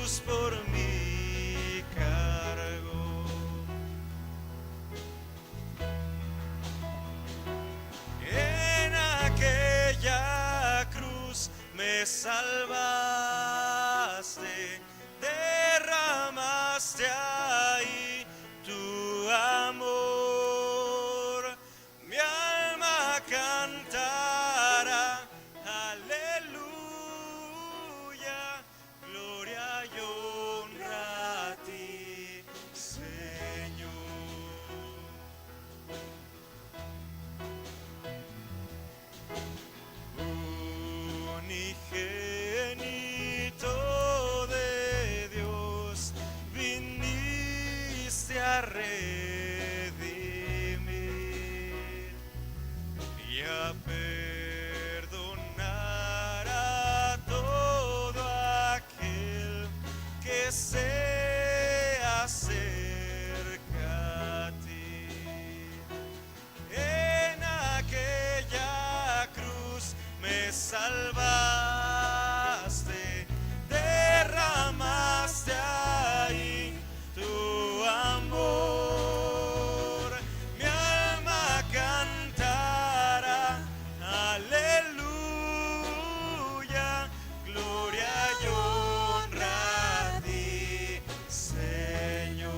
cruz por mí cargó. En aquella cruz me salvaste, derramaste ahí tu amor. Mi alma cantará, aleluya, gloria y honra a ti, Señor. Unigénito de Dios, viniste a redimir y a perdonar a todo aquel que se acerca a ti. En aquella cruz me salvaste, derramaste ahí tu amor. Mi alma cantará, aleluya, gloria y honra a ti, Señor.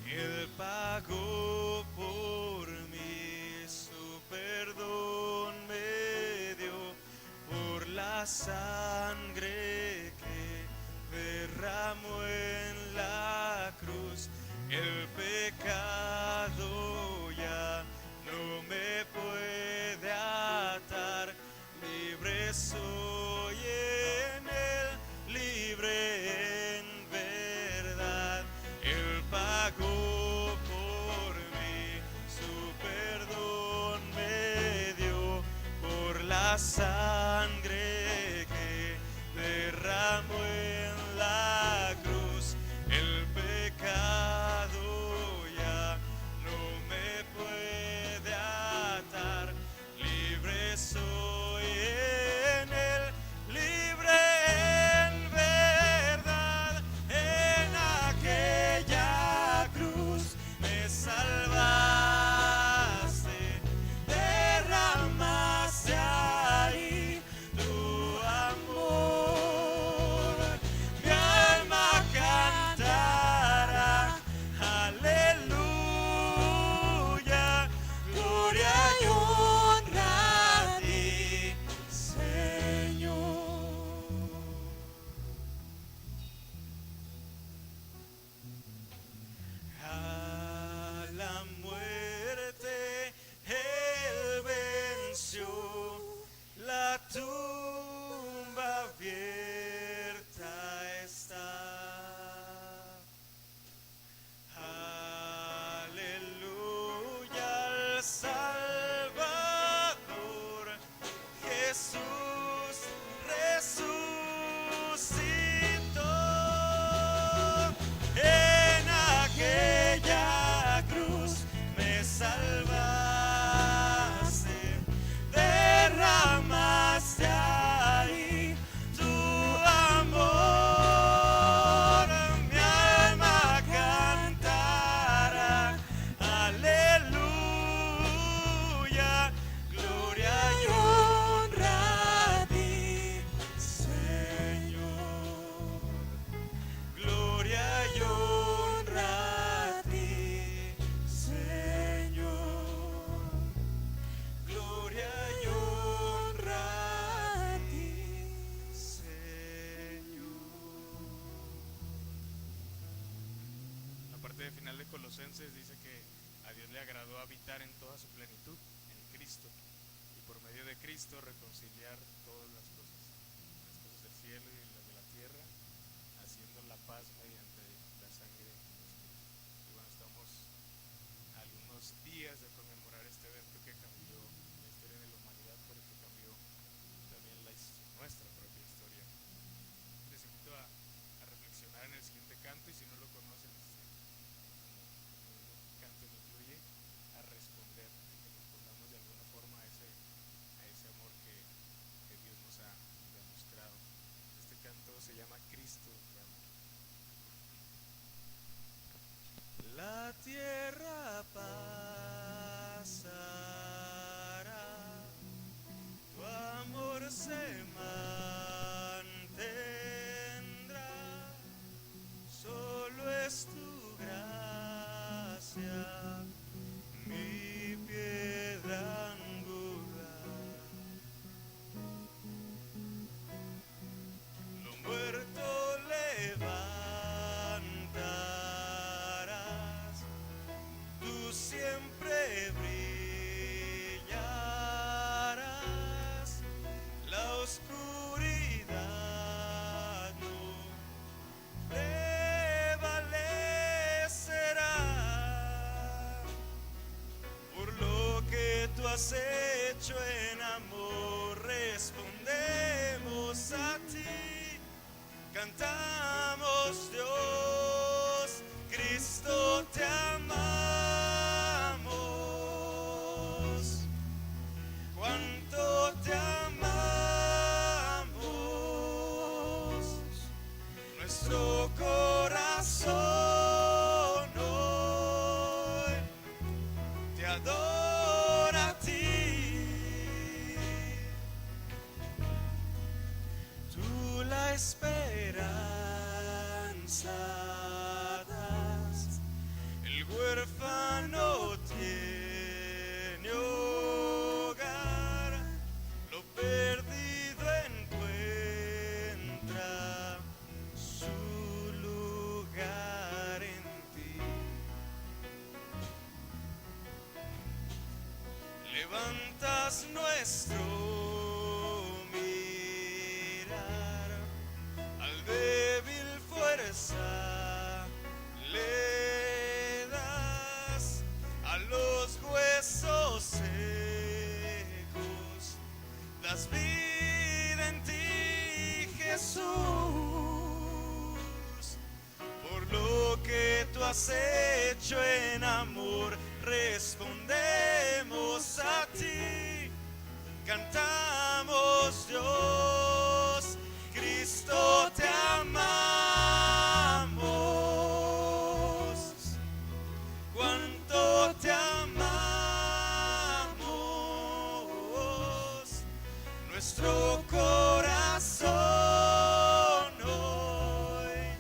Él pagó por mí, su perdón me dio por la sangre que derramó en la cruz. El pecado ya no me puede atar, libre soy en él, libre en verdad. Él pagó por mí, su perdón me dio por la sangre que derramó en la cruz. El pecado ya no me puede atar, libre soy en él, libre en verdad. En aquella cruz me salvaste, derramaste ahí tu amor. Mi alma cantará, aleluya, gloria y honra a ti, Señor. A la muerte él venció, la tumba abierta está. Aleluya al Salvador, Jesús resucitó. En aquella cruz me salvaste, derramaste ahí tu amor. Mi alma cantará, aleluya, gloria y honra a ti, Señor. Gloria y honra a ti, Señor. Gloria y honra a ti, Señor. La parte final de Colosenses dice que a Dios le agradó habitar en toda su plenitud en Cristo y por medio de Cristo reconciliar todas las cosas del cielo y las de la tierra, haciendo la paz mediante la sangre de Cristo. Y bueno, estamos a algunos días de conmemorar este evento que cambió la historia de la humanidad, pero que cambió también nuestra propia historia. Les invito a reflexionar en el siguiente canto, y si no lo conocen, como el canto lo incluye, a responder, que respondamos de alguna forma a ese amor que Cristo te ama. La tierra pasará, tu amor se mantendrá, solo es tu gracia, mi piedra angular. Lo muerto levantarás, tú siempre brillarás, la oscuridad no prevalecerá. Por lo que tú has hecho en amor, respondemos a ti, cantamos Dios, Cristo te amamos, cuánto te amamos, nuestro corazón hoy te adora a ti, tú la esperanza das, el huérfano tiene hogar, lo perdido encuentra su lugar en ti. Levantas nuestro mirar, al débil fuerza le das, a los huesos secos das vida en ti, Jesús. Por lo que tú has hecho en amor, respondemos a ti, cantamos Dios, Cristo te amamos, cuánto te amamos, nuestro corazón hoy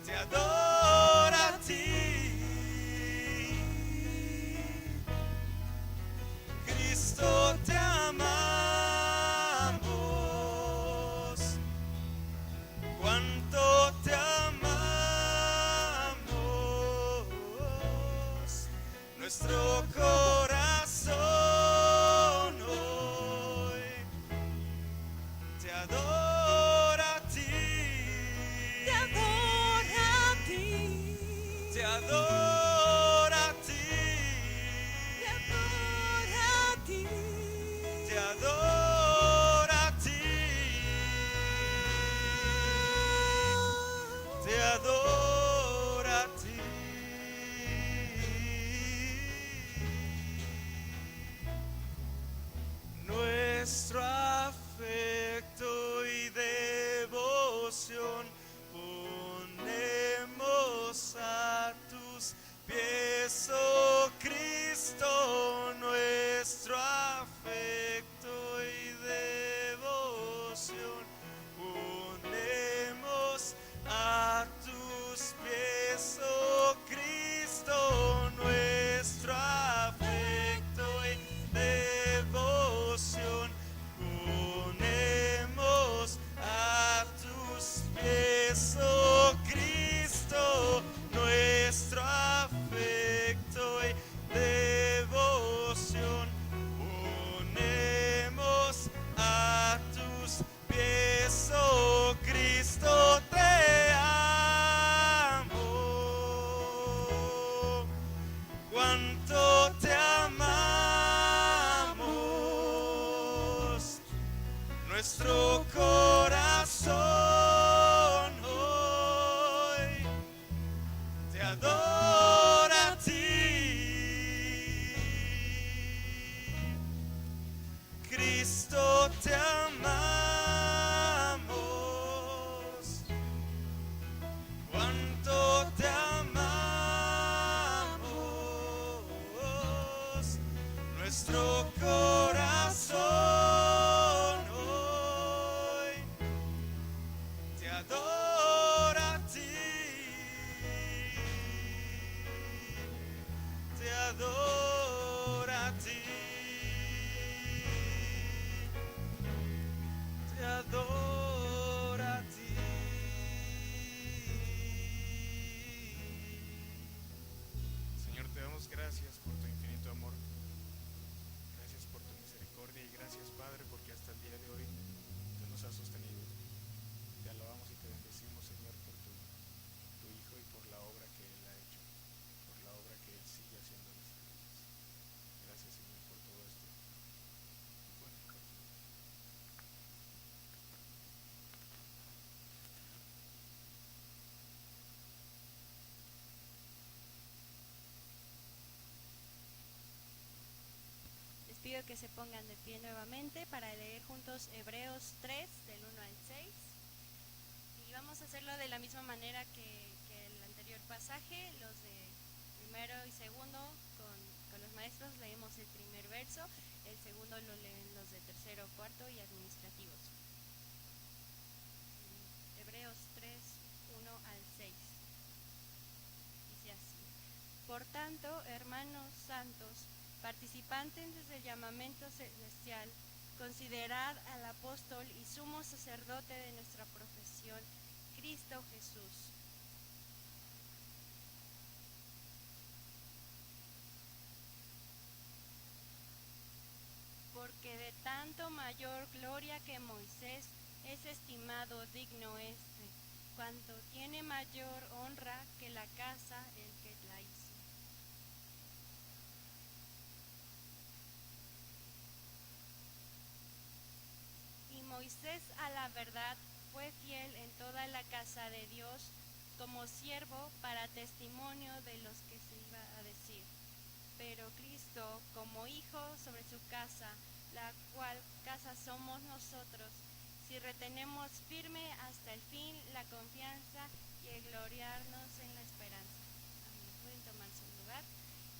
te adora a ti, Cristo te amamos, cuánto te amamos, nuestro corazón hoy te adora a ti, Te adora a ti, te adora a ti, te adora a ti, te adora a ti, te adora a ti. Nuestro afecto y devoción ponemos a tus pies, oh Cristo. Nuestro afecto y devoción ponemos a tus pies, oh Cristo. Nuestro afecto y devoción ponemos a tus pies, oh Cristo. Nuestro afecto y devoción ponemos a tus pies, oh Cristo. Te amo, cuánto te amamos, nuestro corazón hoy te adora a ti, Cristo te amamos, gracias por tu infinito amor. Gracias por tu misericordia y gracias, Padre, porque hasta el día de hoy tú nos has sostenido. Te alabamos y te bendecimos, Señor, por tu Hijo y por la obra que Él ha hecho, por la obra que Él sigue haciendo en nuestras vidas. Gracias, Señor, por todo esto. Bueno, Les pido que se pongan de pie nuevamente para leer juntos Hebreos 3, del 1 al 6. Y vamos a hacerlo de la misma manera que el anterior pasaje. Los de primero y segundo con los maestros leemos el primer verso, el segundo lo leen los de tercero, cuarto y administrativos. Hebreos 3, 1 al 6. Dice así: Por tanto, hermanos santos, participantes del llamamiento celestial, considerad al apóstol y sumo sacerdote de nuestra profesión, Cristo Jesús. Porque de tanto mayor gloria que Moisés es estimado digno este, cuanto tiene mayor honra que la casa el que la hizo. Y Moisés a la verdad fue fiel en toda la casa de Dios como siervo para testimonio de los que se iba a decir. Pero Cristo como hijo sobre su casa, la cual casa somos nosotros, si retenemos firme hasta el fin la confianza y el gloriarnos en la esperanza. Amén. Pueden tomar su lugar.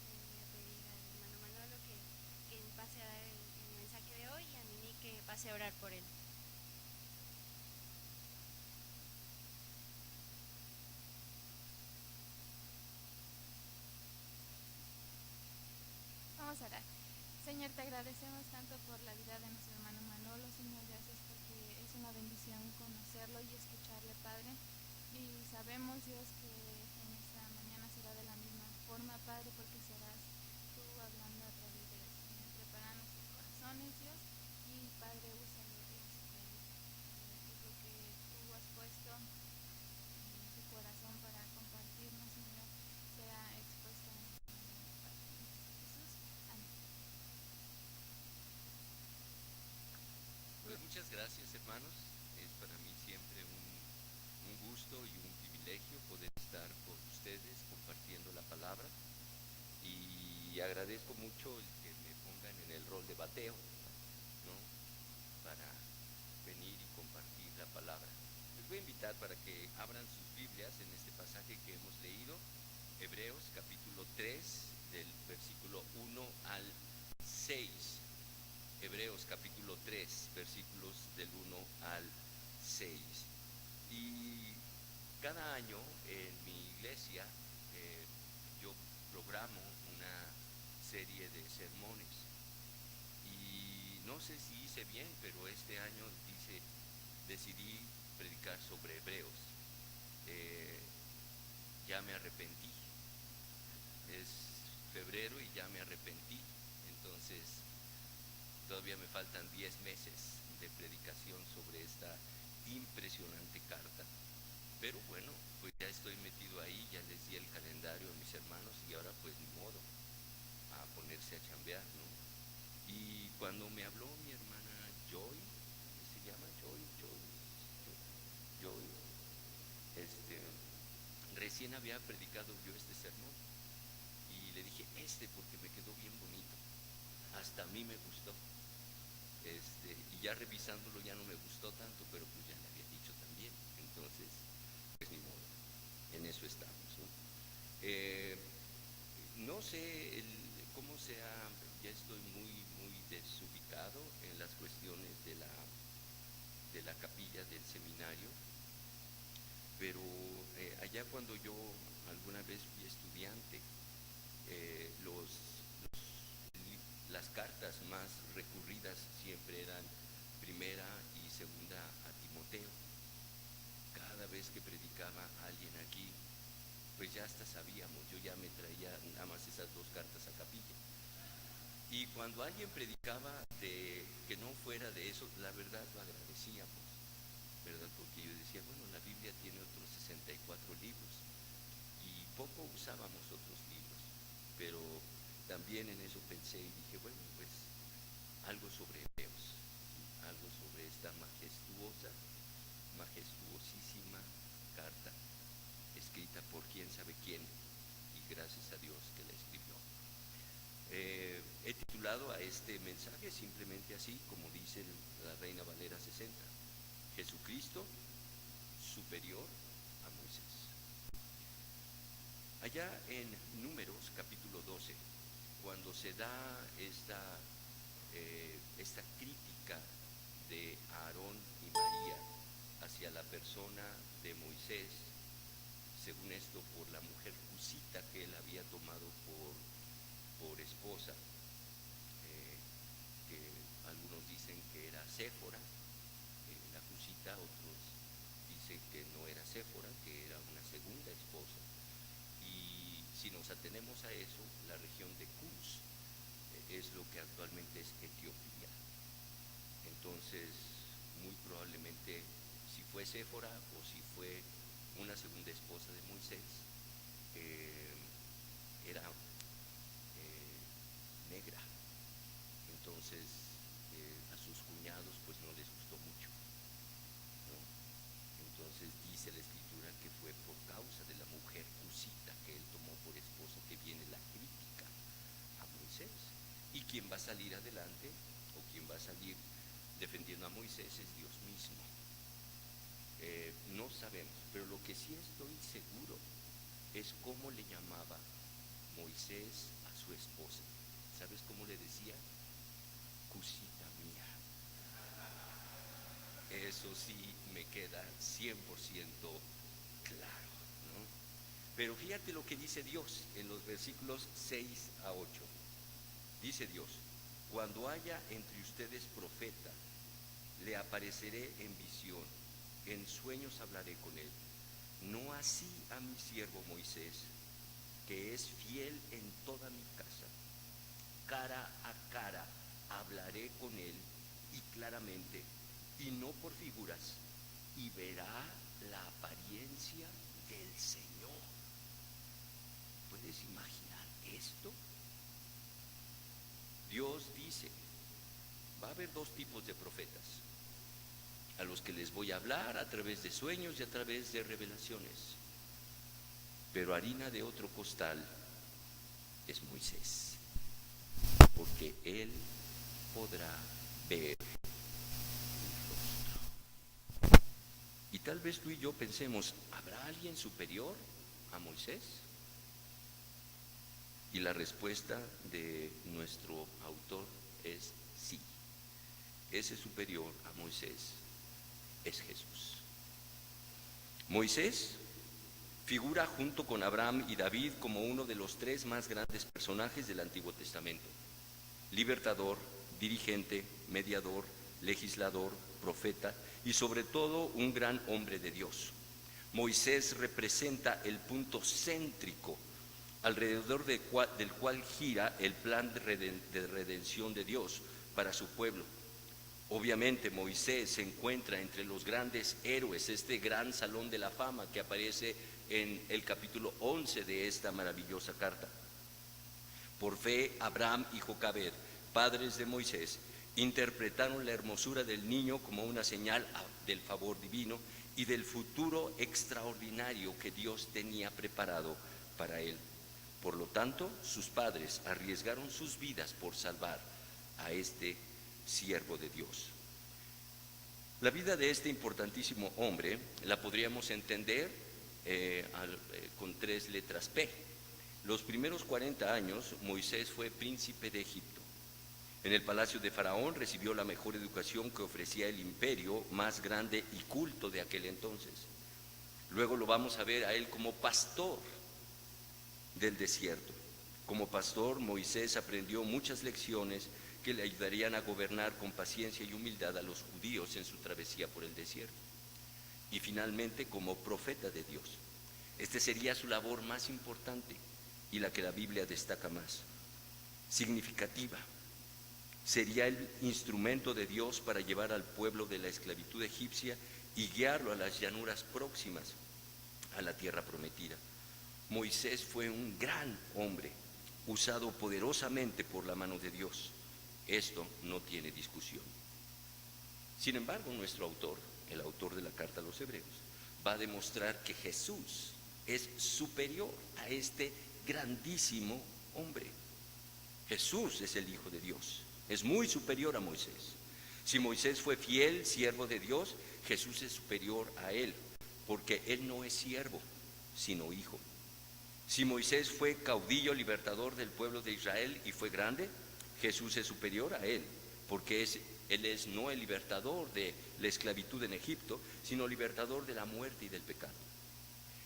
Voy a pedir al hermano Manolo que pase a dar el mensaje de hoy y a Mimi que pase a orar por él. Vamos a orar. Señor, te agradecemos tanto por la vida de nuestro hermano Manolo. Señor, gracias porque es una bendición conocerlo y escucharle, Padre. Y sabemos, Dios, que en esta mañana será de la misma forma, Padre, porque serás tú hablando a través de él. Señor, prepara nuestros corazones, Dios, y Padre, úsalo, Dios, es lo que tú has puesto en su corazón para compartirnos, Señor, sea expuesto en esta mañana, Padre. En Jesús. Amén. Pues muchas gracias, hermanos. Es para mí siempre un gusto y un privilegio poder estar con ustedes compartiendo la palabra, y agradezco mucho el que me pongan en el rol de bateo, ¿no?, para venir y compartir la palabra. Les voy a invitar para que abran sus Biblias en este pasaje que hemos leído, Hebreos capítulo 3, del versículo 1 al 6. Hebreos capítulo 3, versículos del 1 al 6. Y cada año en mi iglesia yo programo una serie de sermones. Y no sé si hice bien, pero este año decidí predicar sobre Hebreos. Ya me arrepentí. Es febrero y ya me arrepentí. Entonces todavía me faltan 10 meses de predicación sobre esta impresionante carta. Pero bueno, pues ya estoy metido ahí, ya les di el calendario a mis hermanos y ahora pues ni modo, a ponerse a chambear, ¿no? Y cuando me habló mi hermana Joy, ¿se llama Joy, recién había predicado yo este sermón y le dije porque me quedó bien bonito, hasta a mí me gustó. Y ya revisándolo ya no me gustó tanto, pero pues ya le había dicho también. Entonces, pues ni modo, en eso estamos, ¿no? No sé cómo sea, ya estoy muy desubicado en las cuestiones de la capilla del seminario, pero allá cuando yo alguna vez fui estudiante, las cartas más recurridas siempre eran primera y segunda a Timoteo. Cada vez que predicaba alguien aquí, pues ya hasta sabíamos, yo ya me traía nada más esas dos cartas cuando alguien predicaba de que no fuera de eso, la verdad lo agradecíamos, ¿verdad? Porque yo decía, bueno, la Biblia tiene otros 64 libros y poco usábamos otros libros, pero también en eso pensé y dije, bueno, pues algo sobre Hebreos, algo sobre esta majestuosísima carta escrita por quién sabe quién, y gracias a Dios que la escribió. He titulado a este mensaje simplemente así, como dice la Reina Valera 60, Jesucristo superior a Moisés. Allá en Números capítulo 12, cuando se da esta crítica de Aarón y María hacia la persona de Moisés, según esto por la mujer cusita que él había tomado por esposa, que algunos dicen que era Séfora, la cusita, otros dicen que no era Séfora, que era una segunda esposa. Y si nos atenemos a eso, la región de Cus es lo que actualmente es Etiopía. Entonces, muy probablemente, si fue Séfora o si fue una segunda esposa de Moisés, era negra. Entonces, a sus cuñados pues no les gustó mucho, ¿no? Entonces dice la escritura que fue por causa de la mujer cusita que él tomó por esposa que viene la crítica a Moisés. Y quien va a salir adelante o quien va a salir defendiendo a Moisés es Dios mismo. No sabemos, pero lo que sí estoy seguro es cómo le llamaba Moisés a su esposa. ¿Sabes cómo le decía? Cusita mía. Eso sí me queda 100% claro, ¿no? Pero fíjate lo que dice Dios en los versículos 6 a 8. Dice Dios, cuando haya entre ustedes profeta, le apareceré en visión, en sueños hablaré con él. No así a mi siervo Moisés, que es fiel en toda mi casa. Cara a cara hablaré con él y claramente, y no por figuras, y verá la apariencia del Señor. ¿Puedes imaginar esto? Dios dice, va a haber dos tipos de profetas, a los que les voy a hablar a través de sueños y a través de revelaciones. Pero harina de otro costal es Moisés, porque él podrá ver mi rostro. Y tal vez tú y yo pensemos, ¿habrá alguien superior a Moisés? Y la respuesta de nuestro autor es sí. Ese superior a Moisés es Jesús. Moisés figura junto con Abraham y David como uno de los tres más grandes personajes del Antiguo Testamento: libertador, dirigente, mediador, legislador, profeta y sobre todo un gran hombre de Dios. Moisés representa el punto céntrico alrededor del cual gira el plan de redención de Dios para su pueblo. Obviamente Moisés se encuentra entre los grandes héroes, este gran salón de la fama que aparece en el capítulo 11 de esta maravillosa carta. Por fe, Abraham y Jocabed, padres de Moisés, interpretaron la hermosura del niño como una señal del favor divino y del futuro extraordinario que Dios tenía preparado para él. Por lo tanto, sus padres arriesgaron sus vidas por salvar a este siervo de Dios. La vida de este importantísimo hombre la podríamos entender con tres letras P. Los primeros 40 años Moisés fue príncipe de Egipto. En el palacio de Faraón recibió la mejor educación que ofrecía el imperio más grande y culto de aquel entonces. Luego lo vamos a ver a él como pastor del desierto. Como pastor, Moisés aprendió muchas lecciones que le ayudarían a gobernar con paciencia y humildad a los judíos en su travesía por el desierto. Y finalmente, como profeta de Dios. Este sería su labor más importante y la que la Biblia destaca más, significativa. Sería el instrumento de Dios para llevar al pueblo de la esclavitud egipcia y guiarlo a las llanuras próximas a la tierra prometida. Moisés fue un gran hombre, usado poderosamente por la mano de Dios. Esto no tiene discusión. Sin embargo, nuestro autor, el autor de la carta a los Hebreos, va a demostrar que Jesús es superior a este grandísimo hombre. Jesús es el Hijo de Dios, es muy superior a Moisés. Si Moisés fue fiel siervo de Dios, Jesús es superior a él, porque él no es siervo, sino hijo. Si Moisés fue caudillo libertador del pueblo de Israel y fue grande, Jesús es superior a él, porque él es no el libertador de la esclavitud en Egipto, sino libertador de la muerte y del pecado.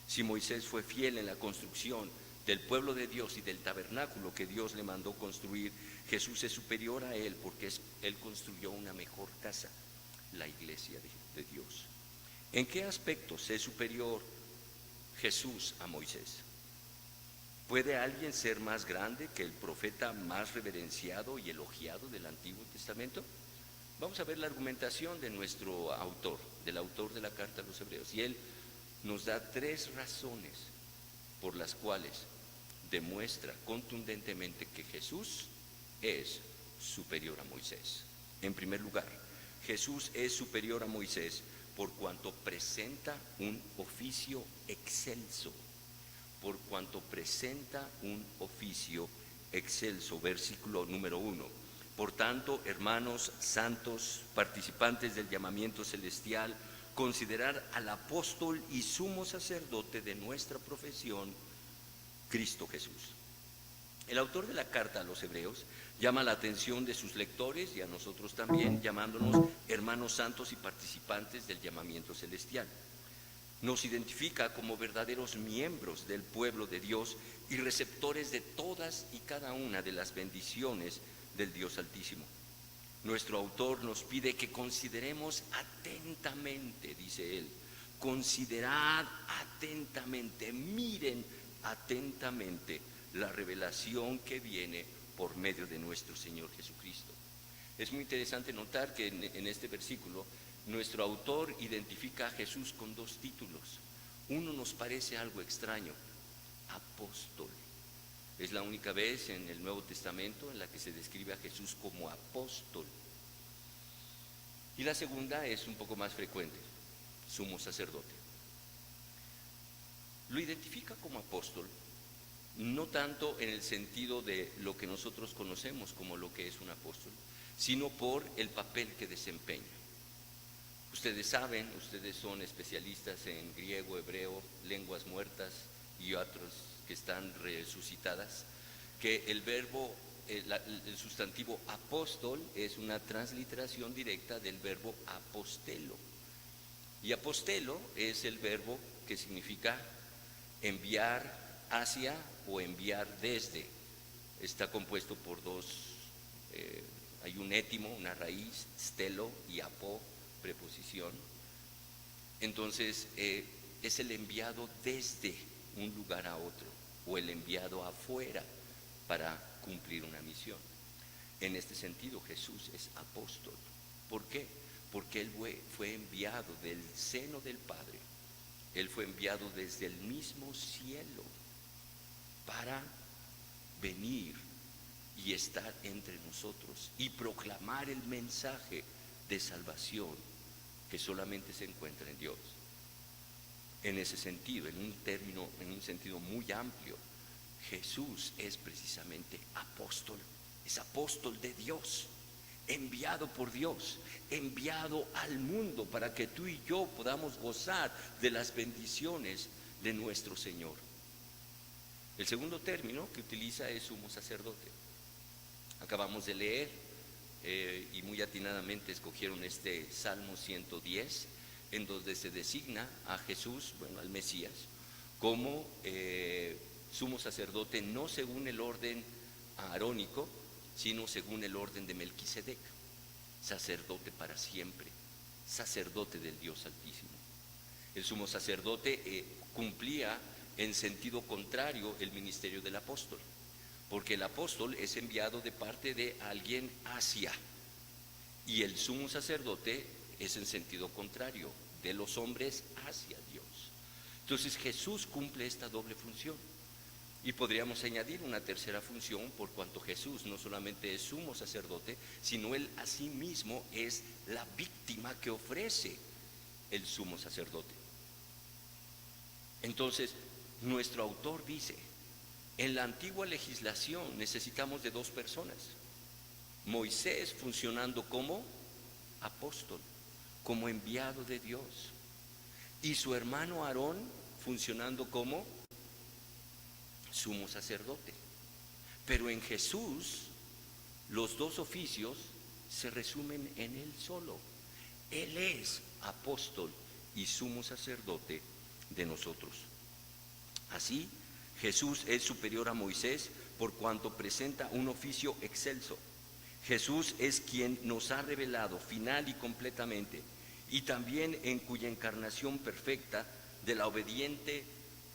Si Moisés fue fiel en la construcción del pueblo de Dios y del tabernáculo que Dios le mandó construir, Jesús es superior a él, porque él construyó una mejor casa, la iglesia de Dios. ¿En qué aspectos es superior Jesús a Moisés? ¿Puede alguien ser más grande que el profeta más reverenciado y elogiado del Antiguo Testamento? Vamos a ver la argumentación de nuestro autor, del autor de la carta a los Hebreos, y él nos da 3 razones por las cuales demuestra contundentemente que Jesús es superior a Moisés. En primer lugar, Jesús es superior a Moisés por cuanto presenta un oficio excelso. Por cuanto presenta un oficio excelso. Versículo número 1. Por tanto, hermanos santos, participantes del llamamiento celestial, considerar al apóstol y sumo sacerdote de nuestra profesión, Cristo Jesús. El autor de la carta a los Hebreos llama la atención de sus lectores y a nosotros también, llamándonos hermanos santos y participantes del llamamiento celestial. Nos identifica como verdaderos miembros del pueblo de Dios y receptores de todas y cada una de las bendiciones del Dios Altísimo. Nuestro autor nos pide que consideremos atentamente, dice él, considerad atentamente, miren atentamente la revelación que viene por medio de nuestro Señor Jesucristo. Es muy interesante notar que en este versículo nuestro autor identifica a Jesús con 2 títulos. Uno nos parece algo extraño: apóstol. Es la única vez en el Nuevo Testamento en la que se describe a Jesús como apóstol. Y la segunda es un poco más frecuente: sumo sacerdote. Lo identifica como apóstol, no tanto en el sentido de lo que nosotros conocemos como lo que es un apóstol, sino por el papel que desempeña. Ustedes saben, ustedes son especialistas en griego, hebreo, lenguas muertas y otras que están resucitadas, que el verbo, el sustantivo apóstol es una transliteración directa del verbo apostelo. Y apostelo es el verbo que significa enviar hacia o enviar desde. Está compuesto por 2, hay un étimo, una raíz, stelo, y apo, preposición. Entonces es el enviado desde un lugar a otro, o el enviado afuera para cumplir una misión. En este sentido, Jesús es apóstol. ¿Por qué? Porque él fue enviado del seno del Padre. Él fue enviado desde el mismo cielo para venir y estar entre nosotros y proclamar el mensaje de salvación que solamente se encuentra en Dios. En ese sentido, en un sentido muy amplio, Jesús es precisamente apóstol, es apóstol de Dios, enviado por Dios, enviado al mundo para que tú y yo podamos gozar de las bendiciones de nuestro Señor. El segundo término que utiliza es sumo sacerdote. Acabamos de leer y muy atinadamente escogieron este Salmo 110, en donde se designa a Jesús, al Mesías, como sumo sacerdote, no según el orden arónico, sino según el orden de Melquisedec, sacerdote para siempre, sacerdote del Dios Altísimo. El sumo sacerdote cumplía en sentido contrario el ministerio del apóstol, porque el apóstol es enviado de parte de alguien hacia, y el sumo sacerdote es en sentido contrario, de los hombres hacia Dios. Entonces Jesús cumple esta doble función. Y podríamos añadir una tercera función, por cuanto Jesús no solamente es sumo sacerdote, sino Él asimismo es la víctima que ofrece el sumo sacerdote. Entonces, nuestro autor dice, en la antigua legislación necesitamos de dos personas. Moisés funcionando como apóstol, como enviado de Dios, y su hermano Aarón funcionando como sumo sacerdote. Pero en Jesús los dos oficios se resumen en Él solo. Él es apóstol y sumo sacerdote de nosotros. Así, Jesús es superior a Moisés por cuanto presenta un oficio excelso. Jesús es quien nos ha revelado final y completamente, y también en cuya encarnación perfecta de la obediente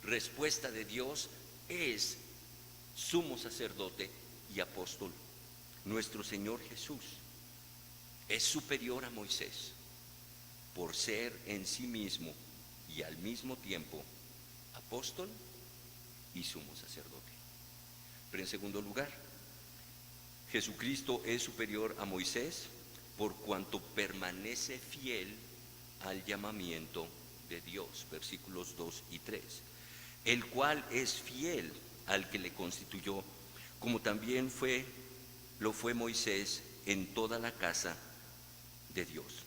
respuesta de Dios es sumo sacerdote y apóstol. Nuestro Señor Jesús es superior a Moisés por ser en sí mismo y al mismo tiempo apóstol y sumo sacerdote. Pero en segundo lugar, Jesucristo es superior a Moisés por cuanto permanece fiel al llamamiento de Dios, versículos 2 y 3, el cual es fiel al que le constituyó, como también lo fue Moisés en toda la casa de Dios.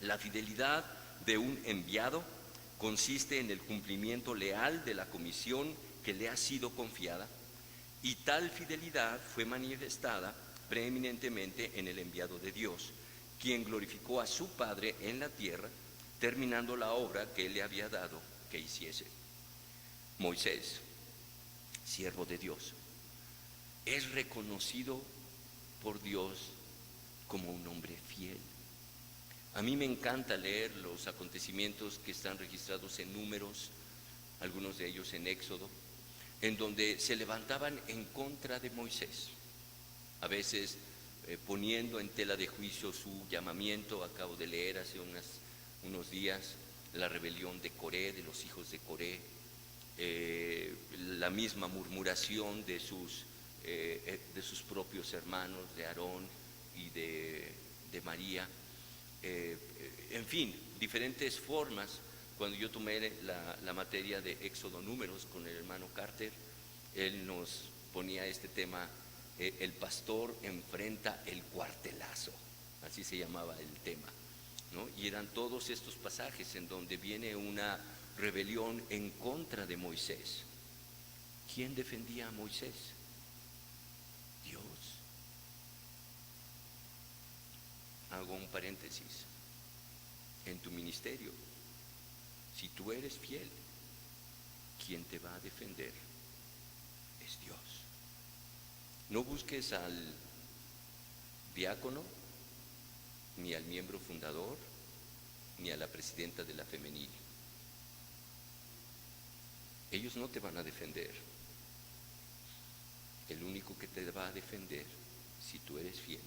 La fidelidad de un enviado consiste en el cumplimiento leal de la comisión que le ha sido confiada, y tal fidelidad fue manifestada preeminentemente en el enviado de Dios, quien glorificó a su Padre en la tierra, terminando la obra que Él le había dado que hiciese. Moisés, siervo de Dios, es reconocido por Dios como un hombre fiel. A mí me encanta leer los acontecimientos que están registrados en Números, algunos de ellos en Éxodo, en donde se levantaban en contra de Moisés, a veces poniendo en tela de juicio su llamamiento. Acabo de leer hace unos días la rebelión de Coré, de los hijos de Coré, la misma murmuración de sus propios hermanos, de Aarón y de María, en fin, diferentes formas. Cuando yo tomé la materia de Éxodo Números con el hermano Carter, él nos ponía este tema, el pastor enfrenta el cuartelazo, así se llamaba el tema, ¿no? Y eran todos estos pasajes en donde viene una rebelión en contra de Moisés. ¿Quién defendía a Moisés? Dios. Hago un paréntesis. En tu ministerio, si tú eres fiel, quien te va a defender es Dios. No busques al diácono, ni al miembro fundador, ni a la presidenta de la femenil. Ellos no te van a defender. El único que te va a defender, si tú eres fiel,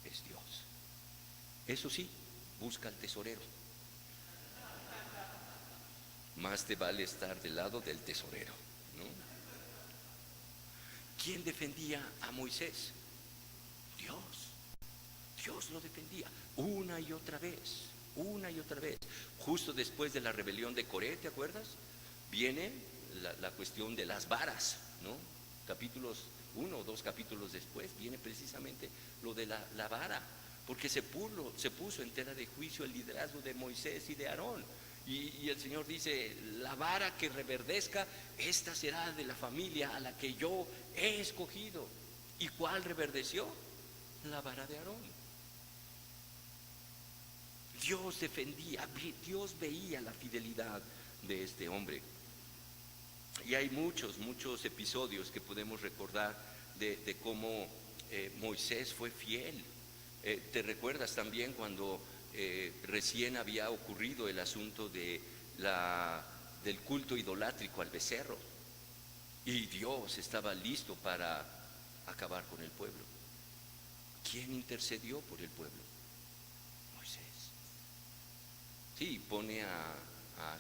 es Dios. Eso sí, busca al tesorero. Más te vale estar del lado del tesorero, ¿no? ¿Quién defendía a Moisés? Dios. Dios lo defendía una y otra vez, una y otra vez. Justo después de la rebelión de Coré, ¿te acuerdas? Viene la cuestión de las varas, ¿no? Capítulos 1 o 2 capítulos después viene precisamente lo de la vara, porque se puso en tela de juicio el liderazgo de Moisés y de Aarón. Y el Señor dice, la vara que reverdezca, esta será de la familia a la que yo he escogido. ¿Y cuál reverdeció? La vara de Aarón. Dios defendía, Dios veía la fidelidad de este hombre. Y hay muchos episodios que podemos recordar de cómo Moisés fue fiel. ¿Te recuerdas también cuando recién había ocurrido el asunto del culto idolátrico al becerro? Y Dios estaba listo para acabar con el pueblo. ¿Quién intercedió por el pueblo? Moisés. Sí, pone a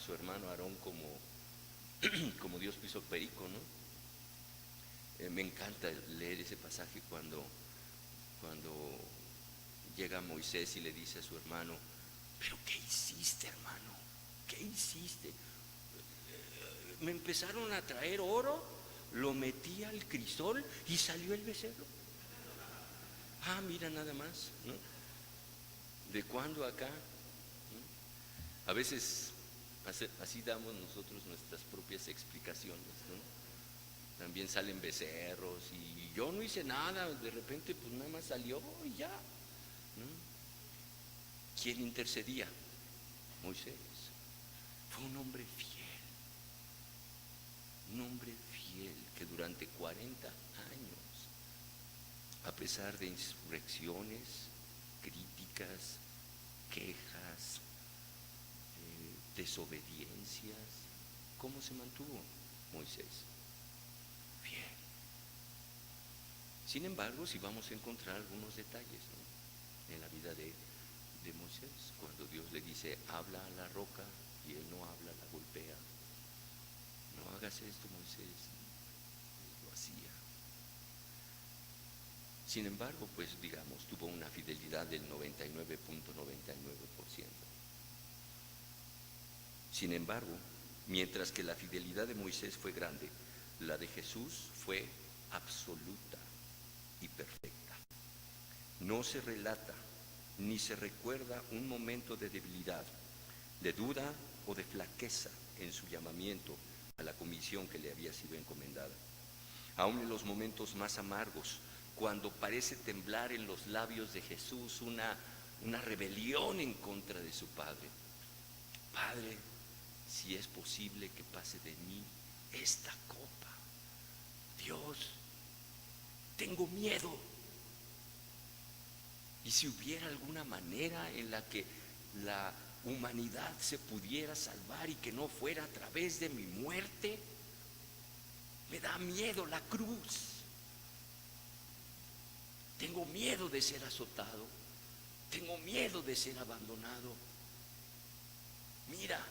su hermano Aarón como Dios puso perico, ¿no? Me encanta leer ese pasaje cuando llega Moisés y le dice a su hermano: ¿pero qué hiciste, hermano? ¿Qué hiciste? Me empezaron a traer oro, lo metí al crisol y salió el becerro. Ah, mira nada más, ¿no? ¿De cuándo acá? ¿No? A veces así damos nosotros nuestras propias explicaciones, ¿no? También salen becerros y yo no hice nada, de repente pues nada más salió y ya, ¿no? ¿Quién intercedía? Moisés. Fue un hombre fiel, que durante 40 años, a pesar de insurrecciones, críticas, quejas, desobediencias, ¿cómo se mantuvo Moisés? Fiel. Sin embargo, sí vamos a encontrar algunos detalles, ¿no?, en la vida de Moisés, cuando Dios le dice: habla a la roca, y él no habla, la golpea. No hagas esto, Moisés. Lo hacía. Sin embargo, pues digamos, tuvo una fidelidad del 99.99%. Sin embargo, mientras que la fidelidad de Moisés fue grande, la de Jesús fue absoluta y perfecta. No se relata ni se recuerda un momento de debilidad, de duda o de flaqueza en su llamamiento a la comisión que le había sido encomendada. Aún en los momentos más amargos, cuando parece temblar en los labios de Jesús una rebelión en contra de su Padre: Padre, si es posible que pase de mí esta copa. Dios, tengo miedo. Y si hubiera alguna manera en la que la humanidad se pudiera salvar y que no fuera a través de mi muerte, me da miedo la cruz. Tengo miedo de ser azotado, tengo miedo de ser abandonado. Mira,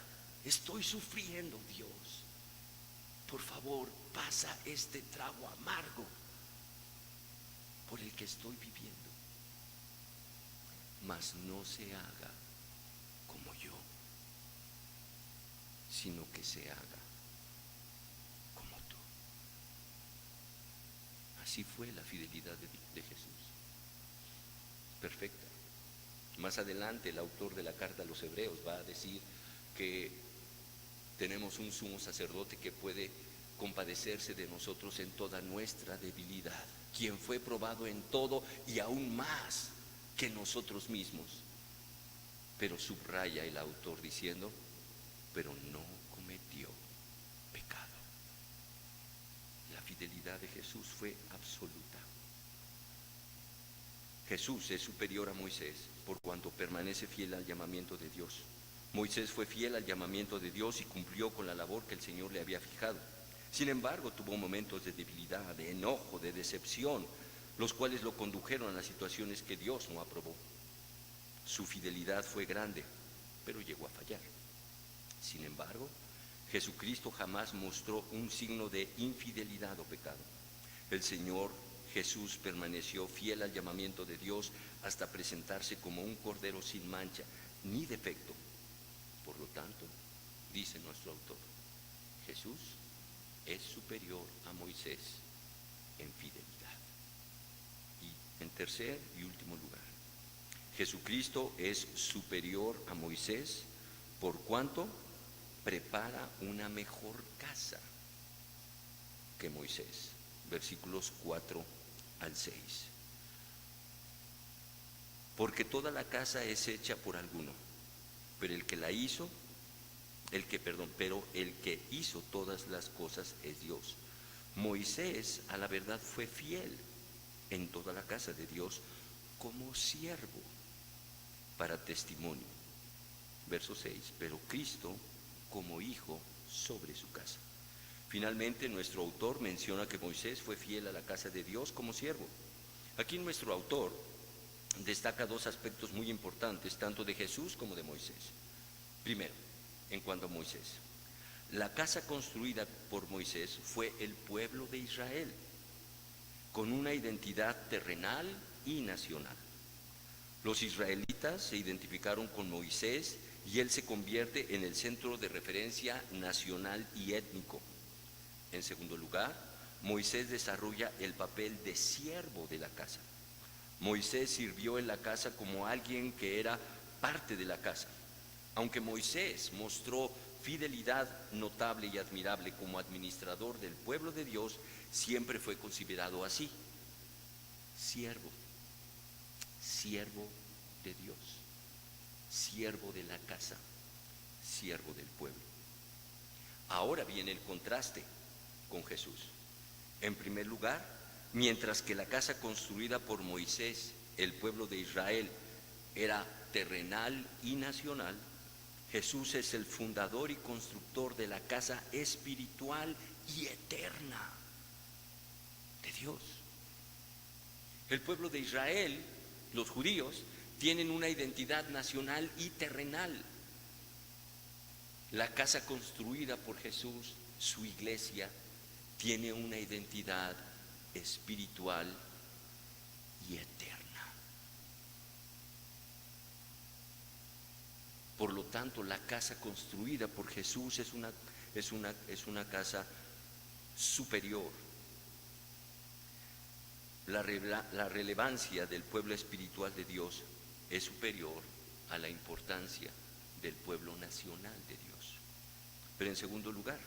estoy sufriendo, Dios. Por favor, pasa este trago amargo por el que estoy viviendo. Mas no se haga como yo, sino que se haga como tú. Así fue la fidelidad de Jesús, perfecta. Más adelante el autor de la carta a los Hebreos va a decir que tenemos un sumo sacerdote que puede compadecerse de nosotros en toda nuestra debilidad, quien fue probado en todo y aún más que nosotros mismos. Pero subraya el autor diciendo: pero no cometió pecado. La fidelidad de Jesús fue absoluta. Jesús es superior a Moisés por cuanto permanece fiel al llamamiento de Dios. Moisés fue fiel al llamamiento de Dios y cumplió con la labor que el Señor le había fijado. Sin embargo, tuvo momentos de debilidad, de enojo, de decepción, los cuales lo condujeron a las situaciones que Dios no aprobó. Su fidelidad fue grande, pero llegó a fallar. Sin embargo, Jesucristo jamás mostró un signo de infidelidad o pecado. El Señor Jesús permaneció fiel al llamamiento de Dios hasta presentarse como un cordero sin mancha ni defecto. Por lo tanto, dice nuestro autor, Jesús es superior a Moisés en fidelidad. Y en tercer y último lugar, Jesucristo es superior a Moisés por cuanto prepara una mejor casa que Moisés. Versículos 4 al 6. Porque toda la casa es hecha por alguno, pero el que hizo todas las cosas es Dios. Moisés a la verdad fue fiel en toda la casa de Dios como siervo para testimonio. Verso 6, pero Cristo como hijo sobre su casa. Finalmente, nuestro autor menciona que Moisés fue fiel a la casa de Dios como siervo. Aquí nuestro autor destaca dos aspectos muy importantes, tanto de Jesús como de Moisés. Primero, en cuanto a Moisés, la casa construida por Moisés fue el pueblo de Israel, con una identidad terrenal y nacional. Los israelitas se identificaron con Moisés y él se convierte en el centro de referencia nacional y étnico. En segundo lugar, Moisés desarrolla el papel de siervo de la casa. Moisés sirvió en la casa como alguien que era parte de la casa. Aunque Moisés mostró fidelidad notable y admirable como administrador del pueblo de Dios, siempre fue considerado así: siervo, siervo de Dios, siervo de la casa, siervo del pueblo. Ahora viene el contraste con Jesús. En primer lugar, mientras que la casa construida por Moisés, el pueblo de Israel, era terrenal y nacional, Jesús es el fundador y constructor de la casa espiritual y eterna de Dios. El pueblo de Israel, los judíos, tienen una identidad nacional y terrenal. La casa construida por Jesús, su iglesia, tiene una identidad espiritual y eterna. Por lo tanto, la casa construida por Jesús es una casa superior. La relevancia del pueblo espiritual de Dios es superior a la importancia del pueblo nacional de Dios. Pero en segundo lugar,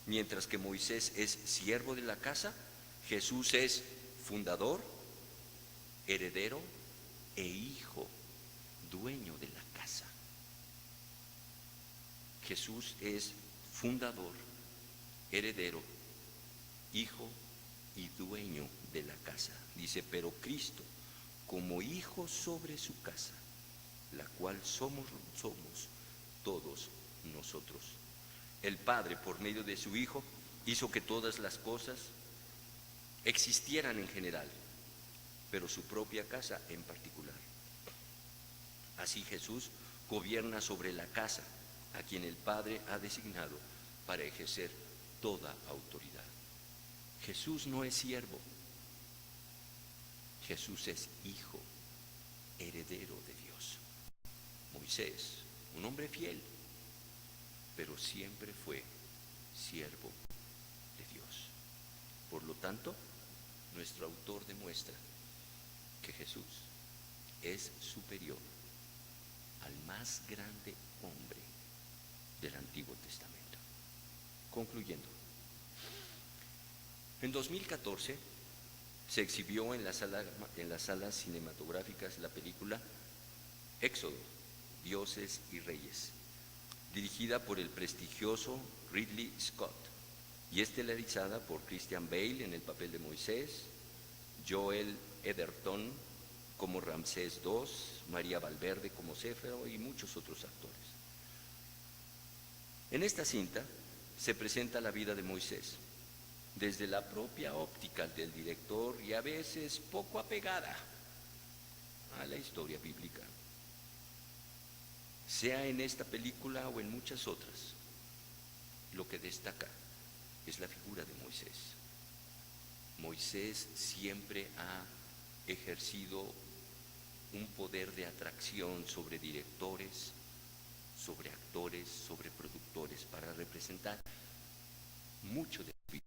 mientras que Moisés es siervo de la casa, Jesús es fundador, heredero e hijo, dueño de la casa. Jesús es fundador, heredero, hijo y dueño de la casa. Dice, pero Cristo como hijo sobre su casa, la cual somos todos nosotros. El Padre, por medio de su Hijo, hizo que todas las cosas existieran en general, pero su propia casa en particular. Así Jesús gobierna sobre la casa a quien el Padre ha designado para ejercer toda autoridad. Jesús no es siervo, Jesús es hijo, heredero de Dios. Moisés, un hombre fiel, pero siempre fue siervo de Dios. Por lo tanto, nuestro autor demuestra que Jesús es superior al más grande hombre del Antiguo Testamento. Concluyendo, en 2014 se exhibió en las salas cinematográficas la película Éxodo, Dioses y Reyes, dirigida por el prestigioso Ridley Scott y estelarizada por Christian Bale en el papel de Moisés, Joel Edgerton como Ramsés II, María Valverde como Céfaro y muchos otros actores. En esta cinta se presenta la vida de Moisés desde la propia óptica del director y a veces poco apegada a la historia bíblica. Sea en esta película o en muchas otras, lo que destaca es la figura de Moisés. Moisés siempre ha ejercido un poder de atracción sobre directores, sobre actores, sobre productores, para representar mucho de su vida.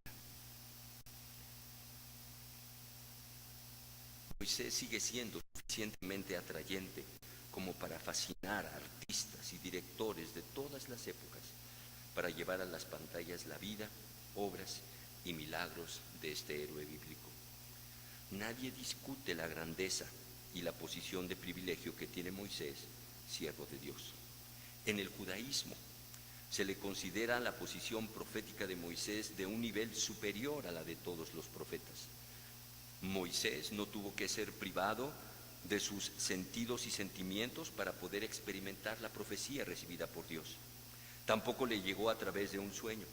Moisés sigue siendo suficientemente atrayente como para fascinar a artistas y directores de todas las épocas, para llevar a las pantallas la vida, obras y milagros de este héroe bíblico. Nadie discute la grandeza y la posición de privilegio que tiene Moisés, siervo de Dios. En el judaísmo se le considera la posición profética de Moisés de un nivel superior a la de todos los profetas. Moisés no tuvo que ser privado de sus sentidos y sentimientos para poder experimentar la profecía recibida por Dios. Tampoco le llegó a través de un sueño.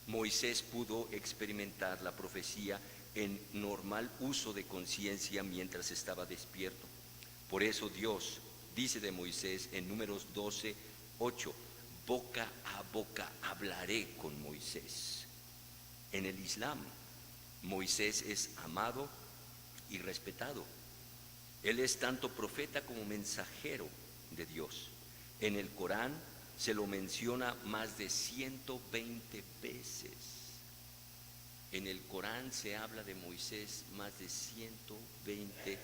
Moisés pudo experimentar la profecía en normal uso de conciencia mientras estaba despierto. Por eso Dios dice de Moisés en Números 12:8, boca a boca hablaré con Moisés. En el Islam, Moisés es amado y respetado. Él es tanto profeta como mensajero de Dios. En el Corán se lo menciona más de 120 veces. En el Corán se habla de Moisés más de 120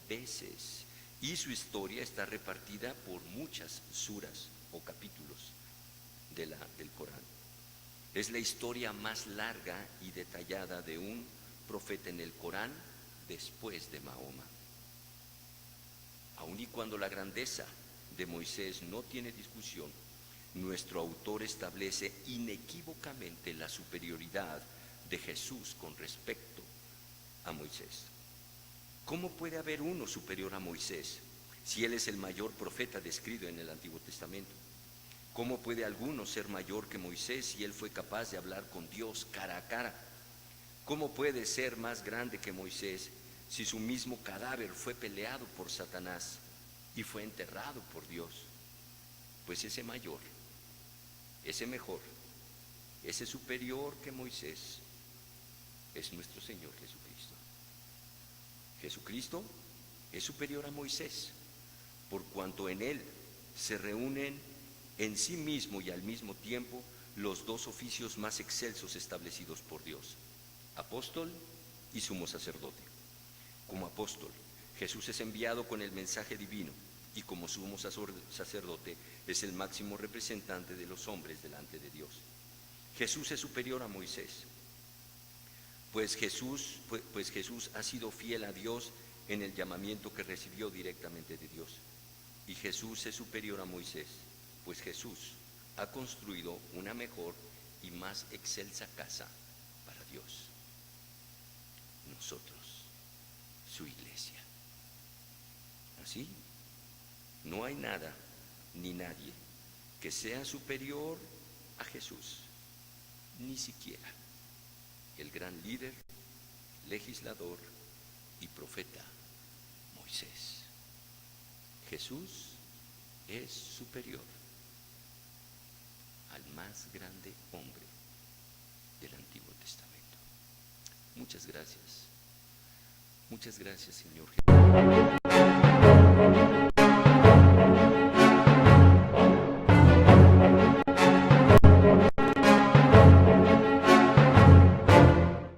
veces. Y su historia está repartida por muchas suras o capítulos del Corán. Es la historia más larga y detallada de un profeta en el Corán después de Mahoma. Aun y cuando la grandeza de Moisés no tiene discusión, nuestro autor establece inequívocamente la superioridad de Jesús con respecto a Moisés. ¿Cómo puede haber uno superior a Moisés si él es el mayor profeta descrito en el Antiguo Testamento? ¿Cómo puede alguno ser mayor que Moisés si él fue capaz de hablar con Dios cara a cara? ¿Cómo puede ser más grande que Moisés si su mismo cadáver fue peleado por Satanás y fue enterrado por Dios? Pues ese mayor, ese mejor, ese superior que Moisés es nuestro Señor Jesucristo. Jesucristo es superior a Moisés, por cuanto en él se reúnen en sí mismo y al mismo tiempo los dos oficios más excelsos establecidos por Dios, apóstol y sumo sacerdote. Como apóstol, Jesús es enviado con el mensaje divino, y como sumo sacerdote es el máximo representante de los hombres delante de Dios. Jesús es superior a Moisés, pues Jesús ha sido fiel a Dios en el llamamiento que recibió directamente de Dios. Y Jesús es superior a Moisés, pues Jesús ha construido una mejor y más excelsa casa para Dios. Nosotros, su iglesia. Así, no hay nada ni nadie que sea superior a Jesús, ni siquiera el gran líder, legislador y profeta Moisés. Jesús es superior al más grande hombre del Antiguo Testamento. Muchas gracias, Señor Jesús.